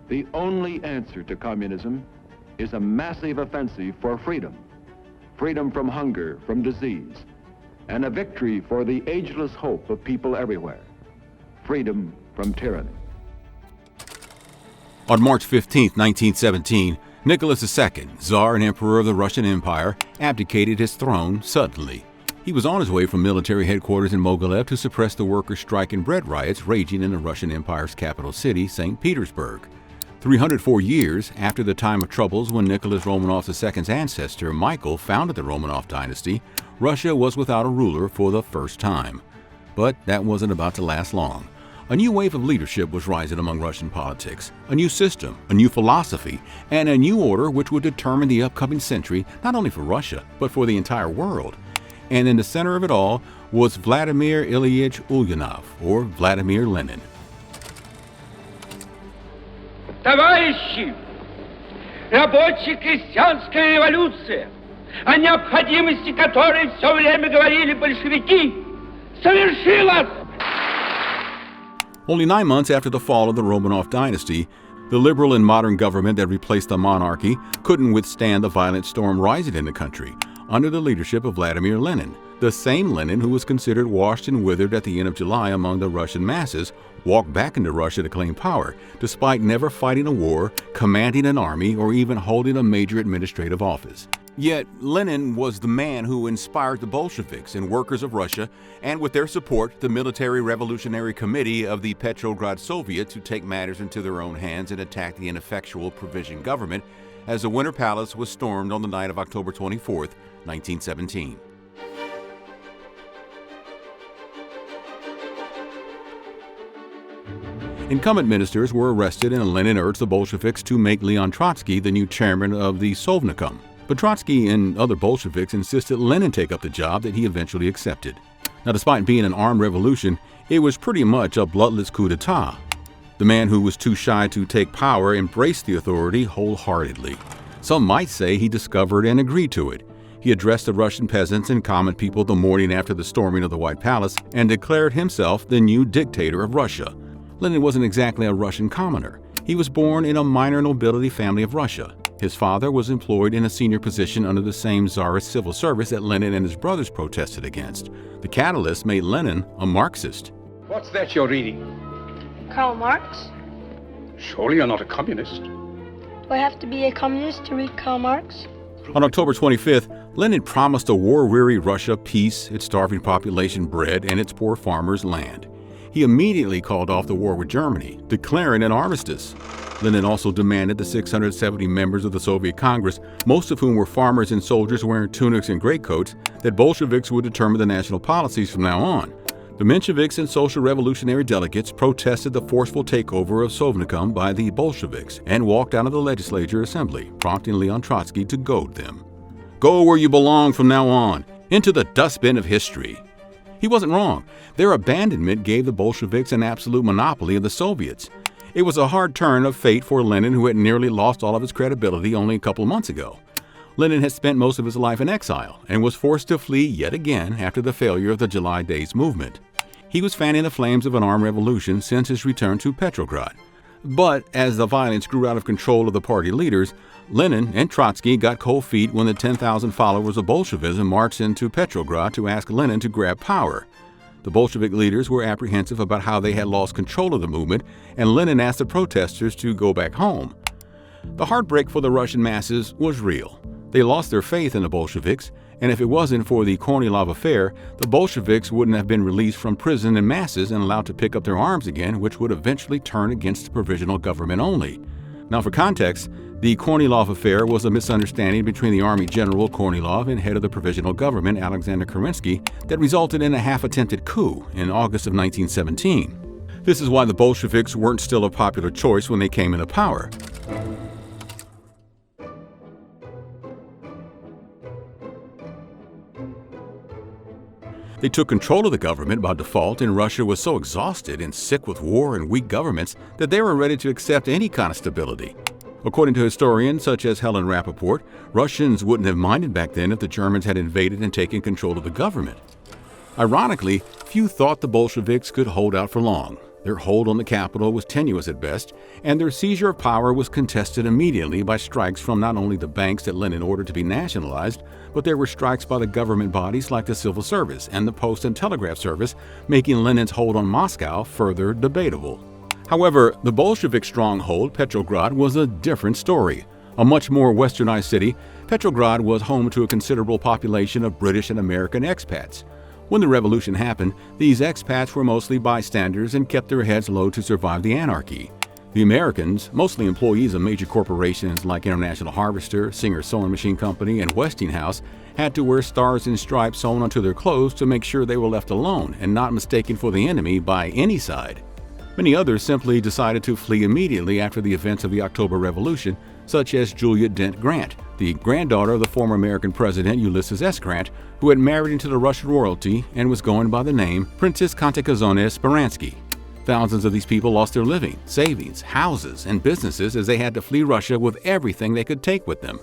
The only answer to communism is a massive offensive for freedom. Freedom from hunger, from disease, and a victory for the ageless hope of people everywhere. Freedom from tyranny. On March 15, 1917, Nicholas II, Tsar and Emperor of the Russian Empire, abdicated his throne suddenly. He was on his way from military headquarters in Mogilev to suppress the workers' strike and bread riots raging in the Russian Empire's capital city, St. Petersburg. 304 years after the time of troubles when Nicholas Romanov II's ancestor, Michael, founded the Romanov dynasty, Russia was without a ruler for the first time. But that wasn't about to last long. A new wave of leadership was rising among Russian politics, a new system, a new philosophy, and a new order which would determine the upcoming century not only for Russia, but for the entire world. And in the center of it all was Vladimir Ilyich Ulyanov, or Vladimir Lenin. Товарищи, рабоче-крестьянская революция, о необходимости которой все время говорили большевики, совершилась! Only 9 months after the fall of the Romanov dynasty, the liberal and modern government that replaced the monarchy couldn't withstand the violent storm rising in the country under the leadership of Vladimir Lenin. The same Lenin who was considered washed and withered at the end of July among the Russian masses walked back into Russia to claim power, despite never fighting a war, commanding an army, or even holding a major administrative office. Yet Lenin was the man who inspired the Bolsheviks and workers of Russia, and with their support, the Military Revolutionary Committee of the Petrograd Soviet to take matters into their own hands and attack the ineffectual provision government as the Winter Palace was stormed on the night of October 24, 1917. Incumbent ministers were arrested, and Lenin urged the Bolsheviks to make Leon Trotsky the new chairman of the Sovnarkom. But Trotsky and other Bolsheviks insisted Lenin take up the job that he eventually accepted. Now, despite being an armed revolution, it was pretty much a bloodless coup d'etat. The man who was too shy to take power embraced the authority wholeheartedly. Some might say he discovered and agreed to it. He addressed the Russian peasants and common people the morning after the storming of the White Palace and declared himself the new dictator of Russia. Lenin wasn't exactly a Russian commoner. He was born in a minor nobility family of Russia. His father was employed in a senior position under the same Tsarist civil service that Lenin and his brothers protested against. The catalyst made Lenin a Marxist. What's that you're reading? Karl Marx? Surely you're not a communist. Do I have to be a communist to read Karl Marx? On October 25th, Lenin promised a war-weary Russia peace, its starving population bread, and its poor farmers land. He immediately called off the war with Germany, declaring an armistice. Lenin also demanded the 670 members of the Soviet Congress, most of whom were farmers and soldiers wearing tunics and greatcoats, that Bolsheviks would determine the national policies from now on. The Mensheviks and social revolutionary delegates protested the forceful takeover of Sovnarkom by the Bolsheviks and walked out of the legislature assembly, prompting Leon Trotsky to goad them. Go where you belong from now on, into the dustbin of history. He wasn't wrong. Their abandonment gave the Bolsheviks an absolute monopoly of the Soviets. It was a hard turn of fate for Lenin, who had nearly lost all of his credibility only a couple of months ago. Lenin had spent most of his life in exile and was forced to flee yet again after the failure of the July Days movement. He was fanning the flames of an armed revolution since his return to Petrograd. But as the violence grew out of control of the party leaders, Lenin and Trotsky got cold feet when the 10,000 followers of Bolshevism marched into Petrograd to ask Lenin to grab power. The Bolshevik leaders were apprehensive about how they had lost control of the movement, and Lenin asked the protesters to go back home. The heartbreak for the Russian masses was real. They lost their faith in the Bolsheviks, and if it wasn't for the Kornilov affair, the Bolsheviks wouldn't have been released from prison in masses and allowed to pick up their arms again, which would eventually turn against the provisional government only. Now, for context, the Kornilov affair was a misunderstanding between the Army General Kornilov and head of the provisional government, Alexander Kerensky, that resulted in a half-attempted coup in August of 1917. This is why the Bolsheviks weren't still a popular choice when they came into power. They took control of the government by default, and Russia was so exhausted and sick with war and weak governments that they were ready to accept any kind of stability. According to historians such as Helen Rappaport, Russians wouldn't have minded back then if the Germans had invaded and taken control of the government. Ironically, few thought the Bolsheviks could hold out for long. Their hold on the capital was tenuous at best, and their seizure of power was contested immediately by strikes from not only the banks that Lenin ordered to be nationalized, but there were strikes by the government bodies like the Civil Service and the Post and Telegraph Service, making Lenin's hold on Moscow further debatable. However, the Bolshevik stronghold, Petrograd, was a different story. A much more westernized city, Petrograd was home to a considerable population of British and American expats. When the revolution happened, these expats were mostly bystanders and kept their heads low to survive the anarchy. The Americans, mostly employees of major corporations like International Harvester, Singer Sewing Machine Company, and Westinghouse, had to wear stars and stripes sewn onto their clothes to make sure they were left alone and not mistaken for the enemy by any side. Many others simply decided to flee immediately after the events of the October Revolution, such as Julia Dent Grant, the granddaughter of the former American President Ulysses S. Grant, who had married into the Russian royalty and was going by the name Princess Cantacuzene Speransky. Thousands of these people lost their living, savings, houses, and businesses as they had to flee Russia with everything they could take with them.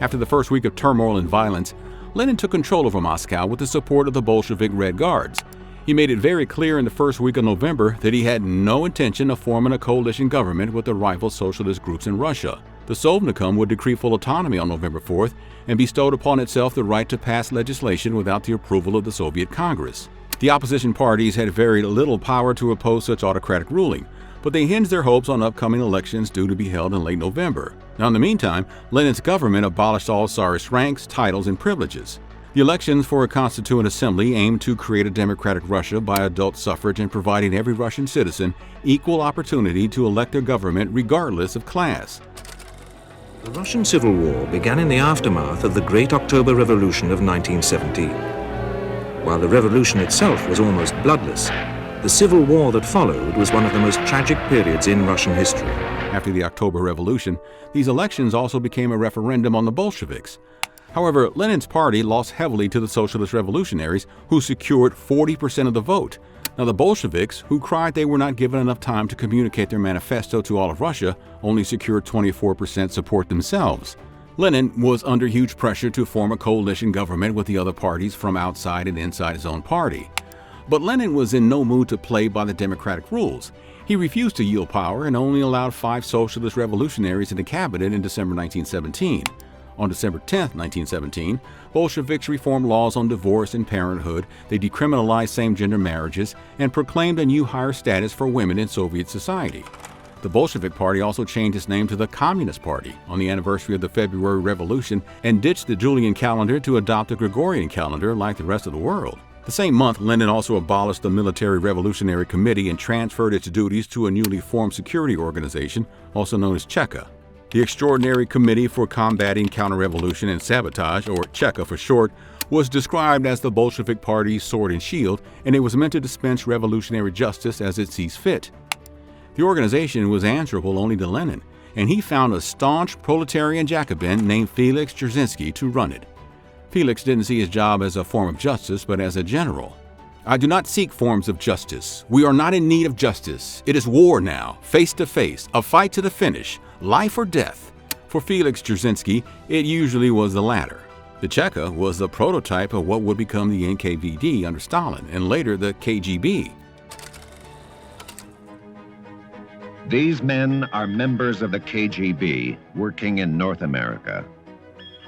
After the first week of turmoil and violence, Lenin took control over Moscow with the support of the Bolshevik Red Guards. He made it very clear in the first week of November that he had no intention of forming a coalition government with the rival socialist groups in Russia. The Sovnarkom would decree full autonomy on November 4th and bestowed upon itself the right to pass legislation without the approval of the Soviet Congress. The opposition parties had very little power to oppose such autocratic ruling, but they hinged their hopes on upcoming elections due to be held in late November. Now, in the meantime, Lenin's government abolished all Tsarist ranks, titles, and privileges. The elections for a constituent assembly aimed to create a democratic Russia by adult suffrage and providing every Russian citizen equal opportunity to elect their government regardless of class. The Russian Civil War began in the aftermath of the Great October Revolution of 1917. While the revolution itself was almost bloodless, the civil war that followed was one of the most tragic periods in Russian history. After the October Revolution, these elections also became a referendum on the Bolsheviks. However, Lenin's party lost heavily to the Socialist Revolutionaries, who secured 40% of the vote. Now, the Bolsheviks, who cried they were not given enough time to communicate their manifesto to all of Russia, only secured 24% support themselves. Lenin was under huge pressure to form a coalition government with the other parties from outside and inside his own party. But Lenin was in no mood to play by the democratic rules. He refused to yield power and only allowed 5 socialist revolutionaries in the cabinet in December 1917. On December 10, 1917, Bolsheviks reformed laws on divorce and parenthood, they decriminalized same-gender marriages, and proclaimed a new higher status for women in Soviet society. The Bolshevik Party also changed its name to the Communist Party on the anniversary of the February Revolution and ditched the Julian calendar to adopt the Gregorian calendar like the rest of the world. The same month, Lenin also abolished the Military Revolutionary Committee and transferred its duties to a newly formed security organization, also known as Cheka. The Extraordinary Committee for Combating Counter-Revolution and Sabotage, or Cheka for short, was described as the Bolshevik Party's sword and shield, and it was meant to dispense revolutionary justice as it sees fit. The organization was answerable only to Lenin, and he found a staunch proletarian Jacobin named Felix Dzerzhinsky to run it. Felix didn't see his job as a form of justice, but as a general. "I do not seek forms of justice. We are not in need of justice. It is war now, face to face, a fight to the finish, life or death." For Felix Dzerzhinsky, it usually was the latter. The Cheka was the prototype of what would become the NKVD under Stalin, and later the KGB. These men are members of the KGB working in North America.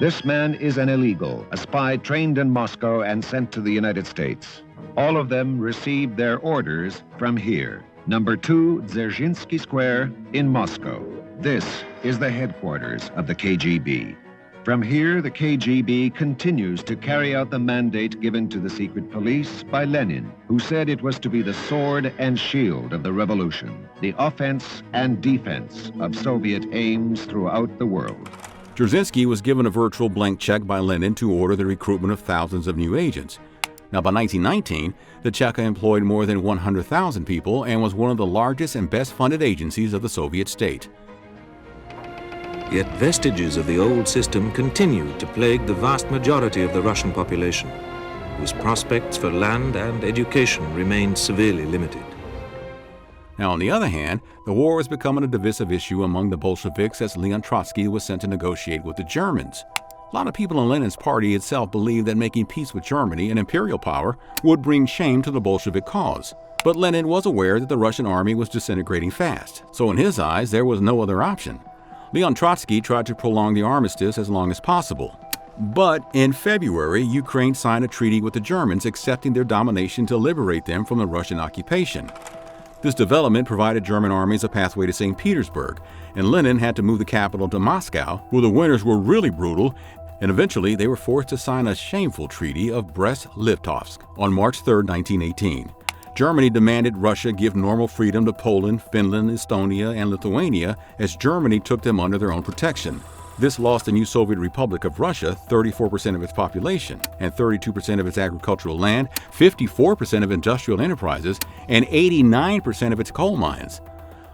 This man is an illegal, a spy trained in Moscow and sent to the United States. All of them received their orders from here, number 2 Dzerzhinsky Square in Moscow. This is the headquarters of the KGB. From here, the KGB continues to carry out the mandate given to the secret police by Lenin, who said it was to be the sword and shield of the revolution, the offense and defense of Soviet aims throughout the world. Dzerzhinsky was given a virtual blank check by Lenin to order the recruitment of thousands of new agents. Now, by 1919, the Cheka employed more than 100,000 people and was one of the largest and best-funded agencies of the Soviet state. Yet vestiges of the old system continued to plague the vast majority of the Russian population, whose prospects for land and education remained severely limited. Now, on the other hand, the war was becoming a divisive issue among the Bolsheviks as Leon Trotsky was sent to negotiate with the Germans. A lot of people in Lenin's party itself believed that making peace with Germany and imperial power would bring shame to the Bolshevik cause. But Lenin was aware that the Russian army was disintegrating fast, so in his eyes there was no other option. Leon Trotsky tried to prolong the armistice as long as possible. But in February, Ukraine signed a treaty with the Germans accepting their domination to liberate them from the Russian occupation. This development provided German armies a pathway to St. Petersburg, and Lenin had to move the capital to Moscow, where the winters were really brutal, and eventually they were forced to sign a shameful treaty of Brest-Litovsk on March 3, 1918. Germany demanded Russia give normal freedom to Poland, Finland, Estonia, and Lithuania as Germany took them under their own protection. This lost the new Soviet Republic of Russia 34% of its population and 32% of its agricultural land, 54% of industrial enterprises, and 89% of its coal mines.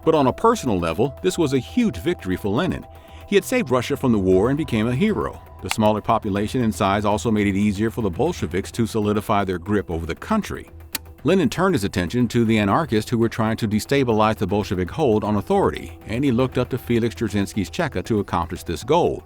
But on a personal level, this was a huge victory for Lenin. He had saved Russia from the war and became a hero. The smaller population and size also made it easier for the Bolsheviks to solidify their grip over the country. Lenin turned his attention to the anarchists who were trying to destabilize the Bolshevik hold on authority, and he looked up to Felix Dzerzhinsky's Cheka to accomplish this goal.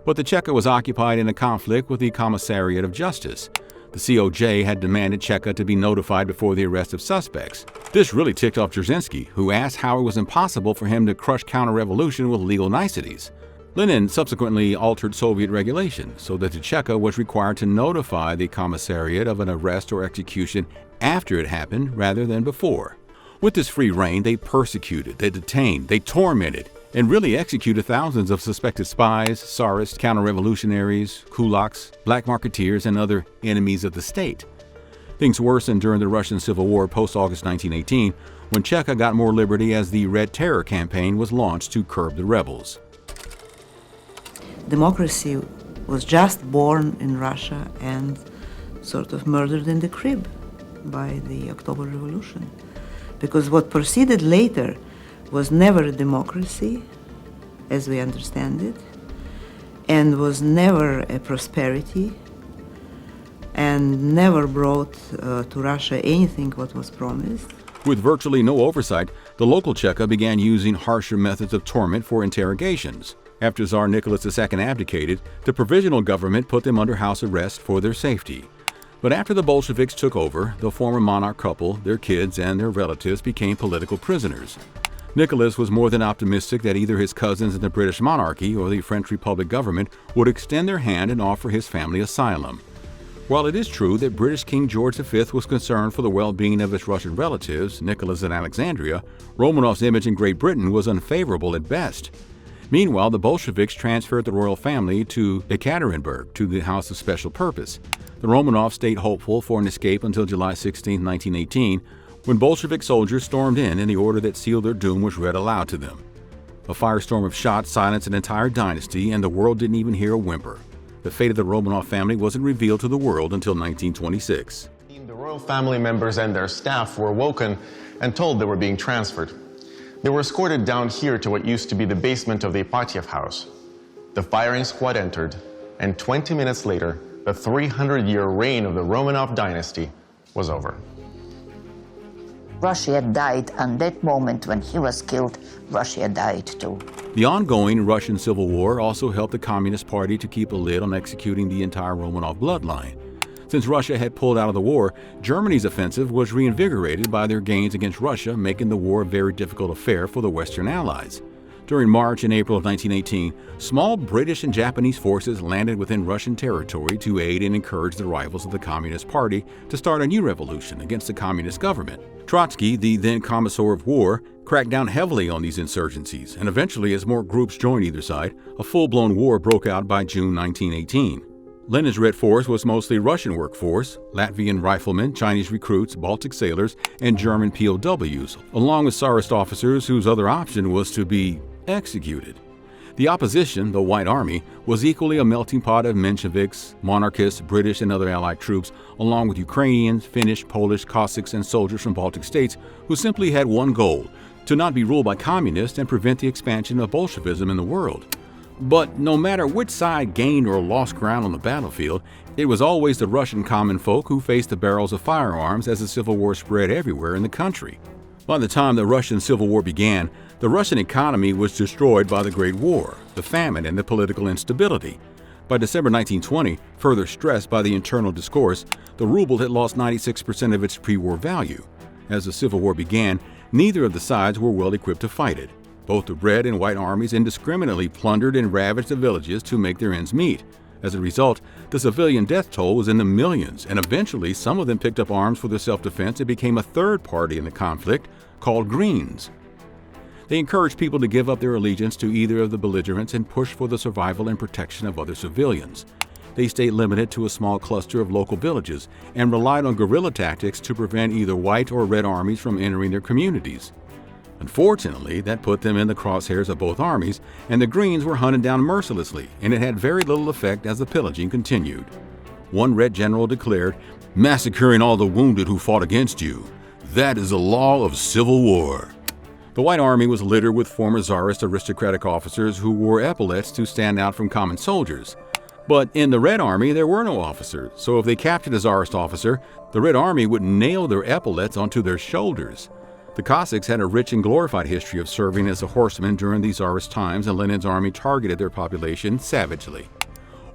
But the Cheka was occupied in a conflict with the Commissariat of Justice. The COJ had demanded Cheka to be notified before the arrest of suspects. This really ticked off Dzerzhinsky, who asked how it was impossible for him to crush counter-revolution with legal niceties. Lenin subsequently altered Soviet regulations so that the Cheka was required to notify the Commissariat of an arrest or execution after it happened rather than before. With this free rein, they persecuted, they detained, they tormented, and really executed thousands of suspected spies, Tsarists, counter-revolutionaries, kulaks, black marketeers, and other enemies of the state. Things worsened during the Russian Civil War post-August 1918, when Cheka got more liberty as the Red Terror campaign was launched to curb the rebels. Democracy was just born in Russia and sort of murdered in the crib by the October Revolution. Because what proceeded later was never a democracy, as we understand it, and was never a prosperity, and never brought to Russia anything what was promised. With virtually no oversight, the local Cheka began using harsher methods of torment for interrogations. After Tsar Nicholas II abdicated, the provisional government put them under house arrest for their safety. But after the Bolsheviks took over, the former monarch couple, their kids, and their relatives became political prisoners. Nicholas was more than optimistic that either his cousins in the British monarchy or the French Republic government would extend their hand and offer his family asylum. While it is true that British King George V was concerned for the well-being of his Russian relatives, Nicholas and Alexandria, Romanovs' image in Great Britain was unfavorable at best. Meanwhile, the Bolsheviks transferred the royal family to Ekaterinburg, to the House of Special Purpose. The Romanovs stayed hopeful for an escape until July 16, 1918, when Bolshevik soldiers stormed in and the order that sealed their doom was read aloud to them. A firestorm of shots silenced an entire dynasty, and the world didn't even hear a whimper. The fate of the Romanov family wasn't revealed to the world until 1926. The royal family members and their staff were woken and told they were being transferred. They were escorted down here to what used to be the basement of the Ipatiev house. The firing squad entered, and 20 minutes later, the 300-year reign of the Romanov dynasty was over. Russia died, and that moment when he was killed, Russia died too. The ongoing Russian Civil War also helped the Communist Party to keep a lid on executing the entire Romanov bloodline. Since Russia had pulled out of the war, Germany's offensive was reinvigorated by their gains against Russia, making the war a very difficult affair for the Western Allies. During March and April of 1918, small British and Japanese forces landed within Russian territory to aid and encourage the rivals of the Communist Party to start a new revolution against the communist government. Trotsky, the then Commissar of War, cracked down heavily on these insurgencies, and eventually, as more groups joined either side, a full-blown war broke out by June 1918. Lenin's Red Force was mostly Russian workforce, Latvian riflemen, Chinese recruits, Baltic sailors, and German POWs, along with Tsarist officers whose other option was to be executed. The opposition, the White Army, was equally a melting pot of Mensheviks, monarchists, British and other Allied troops, along with Ukrainians, Finnish, Polish, Cossacks, and soldiers from Baltic states who simply had one goal: to not be ruled by communists and prevent the expansion of Bolshevism in the world. But no matter which side gained or lost ground on the battlefield, it was always the Russian common folk who faced the barrels of firearms as the Civil War spread everywhere in the country. By the time the Russian Civil War began, the Russian economy was destroyed by the Great War, the famine, and the political instability. By December 1920, further stressed by the internal discourse, the ruble had lost 96% of its pre-war value. As the Civil War began, neither of the sides were well equipped to fight it. Both the Red and White armies indiscriminately plundered and ravaged the villages to make their ends meet. As a result, the civilian death toll was in the millions, and eventually some of them picked up arms for their self-defense and became a third party in the conflict called Greens. They encouraged people to give up their allegiance to either of the belligerents and push for the survival and protection of other civilians. They stayed limited to a small cluster of local villages and relied on guerrilla tactics to prevent either White or Red armies from entering their communities. Unfortunately, that put them in the crosshairs of both armies, and the Greens were hunted down mercilessly, and it had very little effect as the pillaging continued. One Red general declared, "Massacring all the wounded who fought against you. That is the law of civil war." The White Army was littered with former Tsarist aristocratic officers who wore epaulets to stand out from common soldiers. But in the Red Army, there were no officers, so if they captured a Tsarist officer, the Red Army would nail their epaulets onto their shoulders. The Cossacks had a rich and glorified history of serving as a horseman during these Tsarist times, and Lenin's army targeted their population savagely.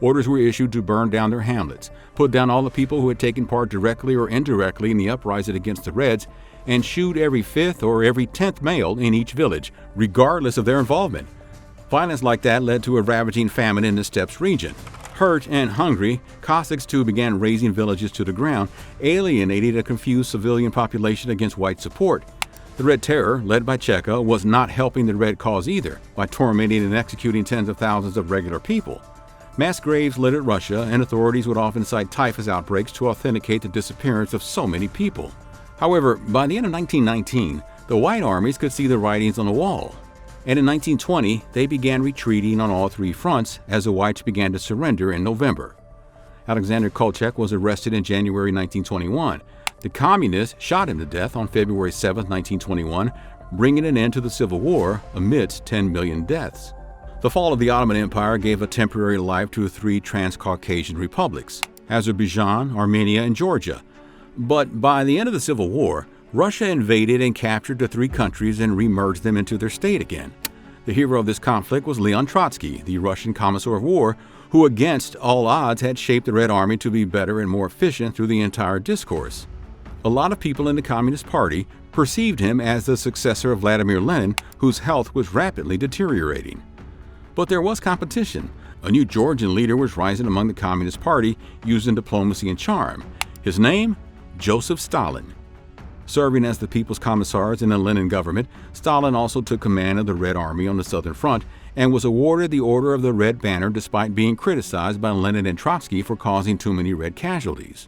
Orders were issued to burn down their hamlets, put down all the people who had taken part directly or indirectly in the uprising against the Reds, and shoot every 5th or every 10th male in each village, regardless of their involvement. Violence like that led to a ravaging famine in the steppes region. Hurt and hungry, Cossacks too began razing villages to the ground, alienating a confused civilian population against White support. The Red Terror, led by Cheka, was not helping the Red cause either, by tormenting and executing tens of thousands of regular people. Mass graves littered Russia, and authorities would often cite typhus outbreaks to authenticate the disappearance of so many people. However, by the end of 1919, the White armies could see the writings on the wall. And in 1920, they began retreating on all three fronts as the Whites began to surrender in November. Alexander Kolchak was arrested in January 1921. The Communists shot him to death on February 7, 1921, bringing an end to the Civil War amidst 10 million deaths. The fall of the Ottoman Empire gave a temporary life to three Transcaucasian republics, Azerbaijan, Armenia, and Georgia. But by the end of the Civil War, Russia invaded and captured the three countries and remerged them into their state again. The hero of this conflict was Leon Trotsky, the Russian Commissar of War, who against all odds had shaped the Red Army to be better and more efficient through the entire discourse. A lot of people in the Communist Party perceived him as the successor of Vladimir Lenin, whose health was rapidly deteriorating. But there was competition. A new Georgian leader was rising among the Communist Party, using diplomacy and charm. His name? Joseph Stalin. Serving as the People's Commissars in the Lenin government, Stalin also took command of the Red Army on the Southern Front and was awarded the Order of the Red Banner despite being criticized by Lenin and Trotsky for causing too many Red casualties.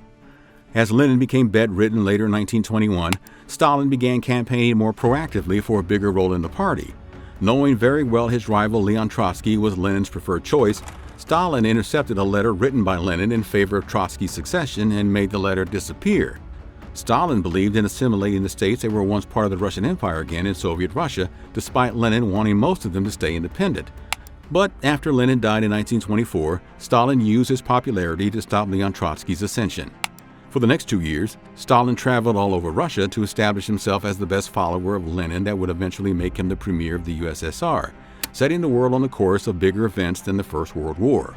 As Lenin became bedridden later in 1921, Stalin began campaigning more proactively for a bigger role in the party. Knowing very well his rival Leon Trotsky was Lenin's preferred choice, Stalin intercepted a letter written by Lenin in favor of Trotsky's succession and made the letter disappear. Stalin believed in assimilating the states that were once part of the Russian Empire again in Soviet Russia, despite Lenin wanting most of them to stay independent. But after Lenin died in 1924, Stalin used his popularity to stop Leon Trotsky's ascension. For the next 2 years, Stalin traveled all over Russia to establish himself as the best follower of Lenin that would eventually make him the premier of the USSR, setting the world on the course of bigger events than the First World War.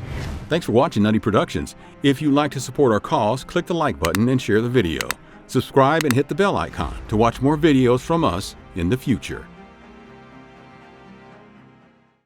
Thanks for watching Nutty Productions. If you'd like to support our cause, click the like button and share the video. Subscribe and hit the bell icon to watch more videos from us in the future.